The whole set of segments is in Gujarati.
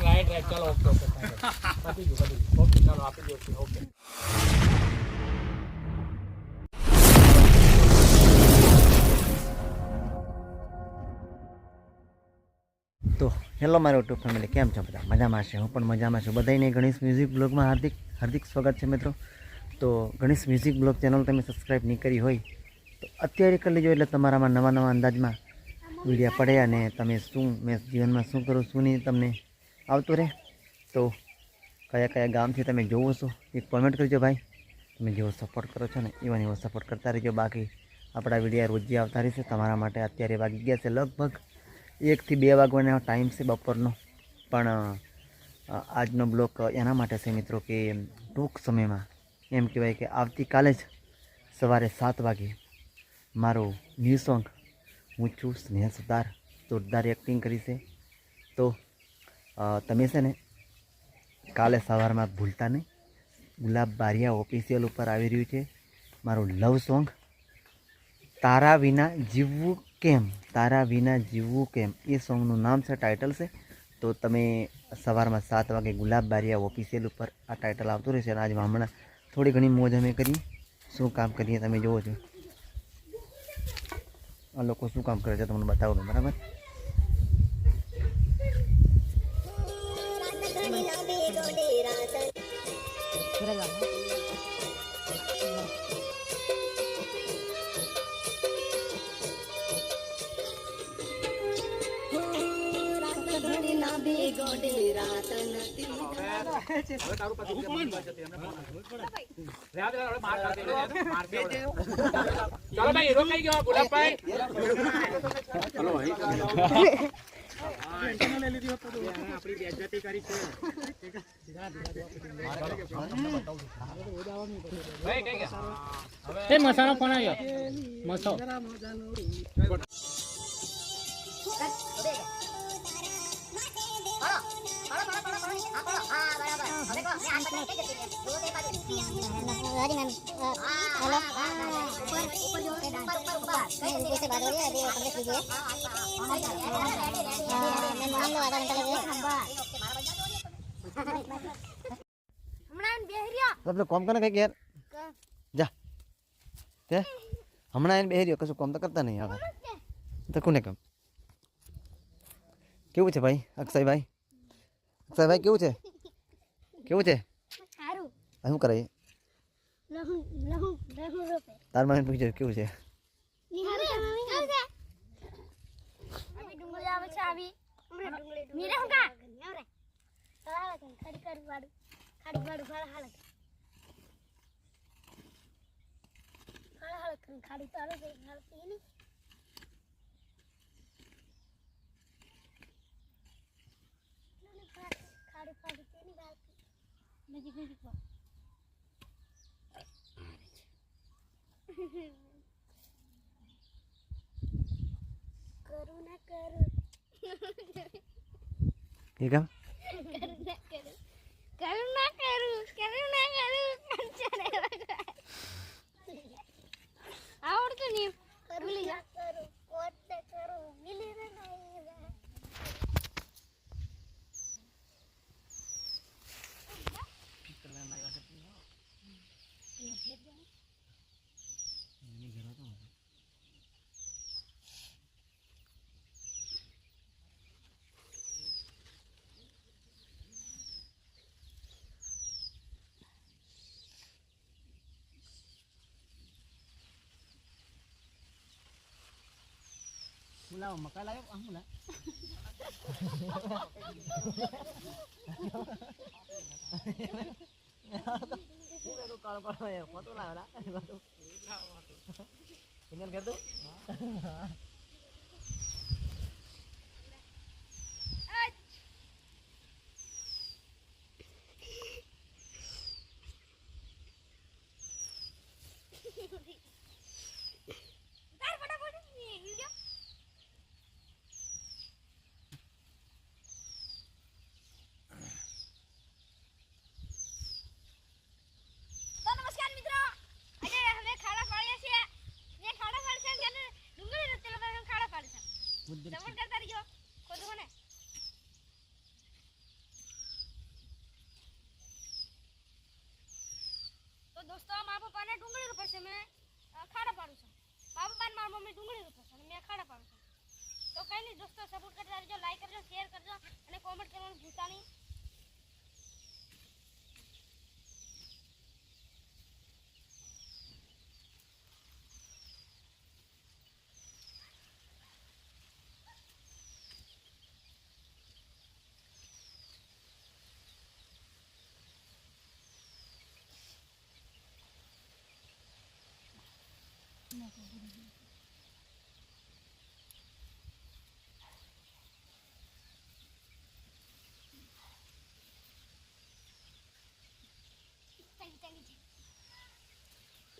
રાઈટ ચાલો ઓકે પતી ગયું ઓકે ચાલો આપી દો ઓકે તો હેલો મારો યુટ્યુબ ફેમિલી, કેમ છો બધા? મજામાં છે? હું પણ મજામાં છું. બધાને ગણેશ મ્યુઝિક બ્લોગમાં હાર્દિક સ્વાગત છે મિત્રો. તો ગણેશ મ્યુઝિક બ્લોગ ચેનલ તમે સબસ્ક્રાઈબ નહીં કરી હોય તો અત્યારે કરી લેજો, એટલે તમારામાં નવા અંદાજમાં વિડીયો પડે અને તમે મેં જીવનમાં શું કરું શું નહીં તમને આવતું રહે. તો કયા ગામથી તમે જોવો છો એ કોમેન્ટ કરજો ભાઈ. તમે જેવો સપોર્ટ કરો છો ને એવો સપોર્ટ કરતા રહેજો. બાકી આપણા વિડીયો રોજ આવતા રહેશે તમારા માટે. અત્યારે વાગી ગયા છે લગભગ 1 થી 2 વાગ્યાનો ટાઈમ છે બપોરનો. પણ આજનો બ્લોગ એના માટે છે મિત્રો કે ટૂંક સમયમાં એમ કહેવાય કે આવતીકાલે જ સવારે 7 વાગે મારું ન્યૂ સોંગ હું છું સ્નેહ સુતાર જોરદાર એક્ટિંગ કરી છે. તો તમે છે ને કાલે સવારમાં ભૂલતા નહીં, ગુલાબ બારિયા ઓફિશિયલ ઉપર આવી રહ્યું છે મારું લવ સોંગ તારા વિના જીવવું કેમ. એ સોંગનું નામ છે, ટાઇટલ છે. તો તમે સવારમાં 7 વાગે ગુલાબ બારિયા ઓફિશિયલ ઉપર આ ટાઇટલ આવતું રહેશે. અને આજે હમણાં થોડી ઘણી મોજ અમે કરીએ. શું કામ કરીએ તમે જુઓ છો. આ લોકો શું કામ કરે છે તમને બતાવું, બરાબર? ચાલો ભાઈ રોકાઈ ગયો ગુલાબભાઈ. ચલો ભાઈ આપણી બેજતી કરી છે. હવે મસાલો કોણ આવ્યો? મસાલો કોમ કરે કઈ યાર જા તે હમણાં એને બેહી રહ્યો, કશું કોમ તો કરતા નહીં. હવે તો કોને કામ? કેવું છે ભાઈ અક્ષયભાઈ? કેવું છે? શું કરે? તાર મને પૂછજો કેવું છે? એ કામ આવડતું નહીં. Mula makalayo ang mula. Tinggal gitu. નમસ્કાર મિત્રો, આજે અમે ખાડા પાડીએ છીએ. ને ખાડા પાડશે ને ડુંગળી રોટલી દોસ્તો મારા પપ્પાને ડુંગળી રોપે છે મેં ખાડા પાડું છું મારા પપ્પાને મારી મમ્મી ડુંગળી રોપે છે અને મેં ખાડા પાડું છું તો કંઈ નહીં દોસ્તો સપોર્ટ કરતા રહેજો લાઈક કરજો શેર કરજો અને કોમેન્ટ કરવાનું ભૂલતા નહીં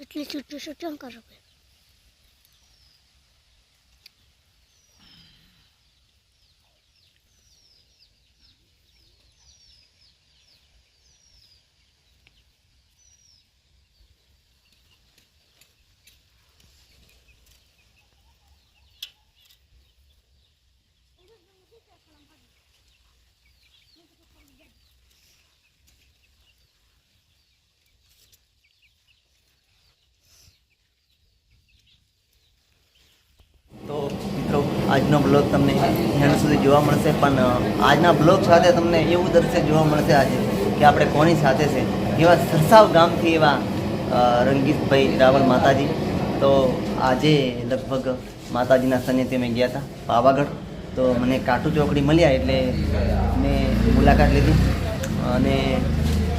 એટલે છૂટું છૂટું કરો તો મિત્રો આજનો બ્લોગ તમને એન્ડ સુધી જોવા મળશે પણ આજના બ્લોગ સાથે તમને એવું દૃશ્ય જોવા મળશે આજે કે આપણે કોની સાથે છે એવા સરસાવ ગામથી એવા રંગીતભાઈ રાવલ માતાજી તો આજે લગભગ માતાજીના સાનિધ્યે મેં ગયા હતા પાવાગઢ તો મને કાટુ ચોકડી મળ્યા એટલે મેં મુલાકાત લીધી અને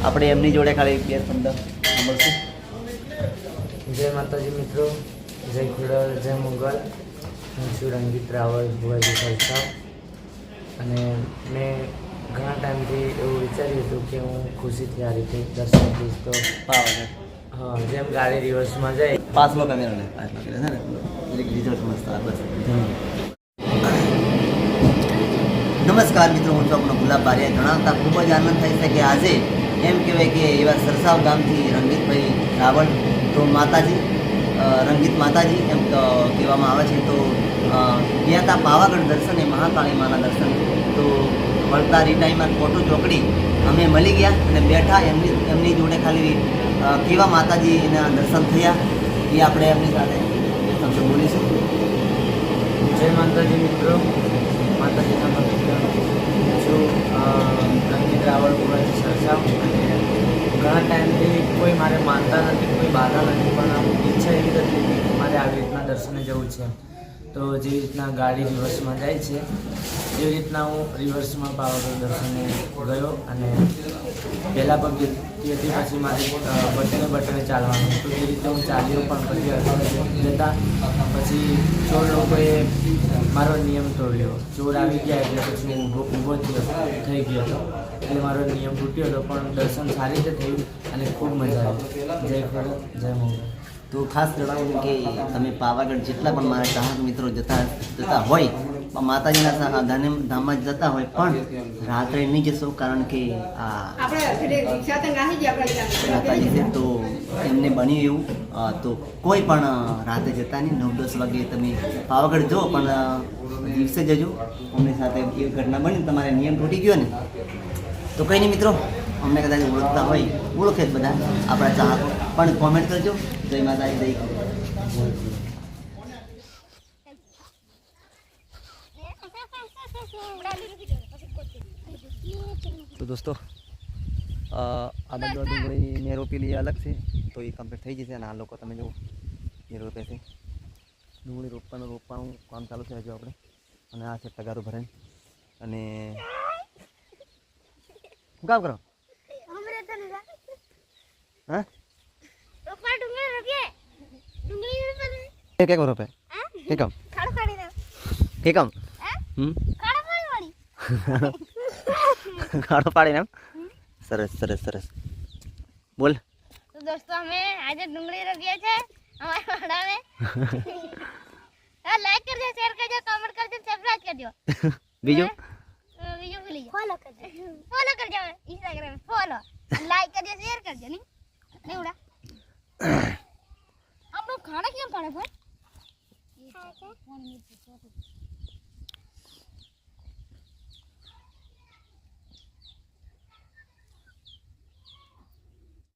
આપણે એમની જોડે ખાલી બે શબ્દ સાંભળશું. જય માતાજી મિત્રો, જય ખુડલ, જય મુગલ. હું છું રંગીત રાવલ ભુવાજી સરસાવ અને મેં ઘણા ટાઈમથી એવું વિચાર્યું હતું કે હું ખુશીથી આ રીતે દર્શન કરીશ તો પાવાગઢ હા જેમ ગાડી રિવર્સમાં જાય પાછલો કેમેરો લે પાછલો કે છે ને રિઝલ્ટ મસ્ત આવે બસ. નમસ્કાર મિત્રો, હું છું આપણો ગુલાબ બારિયા. જણાવતા ખૂબ જ આનંદ થાય છે કે આજે એમ કહેવાય કે એવા સરસાવ ગામથી રંગીતભાઈ રાવળ તો માતાજી રંગીત માતાજી એમ કહેવામાં આવે છે તો ગયા હતા પાવાગઢ દર્શને મહાકાળી માના દર્શન તો મળતા રીટાઈમાં કોટુ ચોકડી અમે મળી ગયા અને બેઠા એમની જોડે ખાલી કેવા માતાજીના દર્શન થયા એ આપણે એમની સાથે શબ્દ બોલીશું. જય માતાજી મિત્રો, માતાજીના ભક્ત છું રંગીત રાવળ ભુવાજી સરસાવ અને ઘણા ટાઈમથી કોઈ મારે માનતા નથી, કોઈ બાધા નથી, પણ ઈચ્છા એવી હતી કે મારે આવી રીતના દર્શને જવું છે. તો જેવી રીતના ગાડી રિવર્સમાં જાય છે એવી રીતના હું રિવર્સમાં પાવાગઢ દર્શને ગયો અને પહેલાં પગથી હતી પછી મારે બટને ચાલવાનું તો એ રીતે હું ચાલ્યો પણ પછી જતાં પછી ચોર લોકોએ મારો નિયમ તોડ્યો. ચોર આવી ગયા એટલે પછી હું ઊભો થઈ ગયો હતો એટલે મારો નિયમ તૂટ્યો હતો પણ દર્શન સારી રીતે થયું અને ખૂબ મજા આવી. જય ખોડલ, જય મોગલ. તો ખાસ જણાવું કે તમે પાવાગઢ જેટલા પણ મારા ચાહક મિત્રો જતા હોય માતાજીના ધામમાં જતા હોય પણ રાત્રે નહીં જશો કારણ કે આ માતાજી છે તો એમને બન્યું એવું તો કોઈ પણ રાતે જતા નહીં. 9-10 વાગે તમે પાવાગઢ જો પણ દિવસે જજો. અમની સાથે એ ઘટના બની તમારે નિયમ તૂટી ગયો ને તો કંઈ નહીં મિત્રો, અમને કદાચ ઓળખતા હોય ઓળખે જ બધા આપણા ચાહકો પણ કોમેન્ટ કરજો. જય માતાજી, જય તો દોસ્તો આ બધું ડુંગળી મેં રોપેલી અલગ છે તો એ કમ્પ્લીટ થઈ જશે અને આ લોકો તમે જુઓ એ રોપે છે ડુંગળી રોપવાનું કામ ચાલુ છે હજુ આપણે. અને આ છે તગારું ભરાય અને શું કામ કરો હા क्या रोपे के काम खाड़ो पाड़ी ना सरस सरस सरस बोल. तो दोस्तों हमें आज डुंगली रखी है हमारे वाड़ा में लाइक कर दो, शेयर कर दो, कमेंट कर दो, सब्सक्राइब कर दो. बीजू बीजू भूल फॉलो कर दो इंस्टाग्राम फॉलो लाइक कर दो, शेयर कर दो. नहीं उड़ा हम लोग खाना क्यों खाने भाई?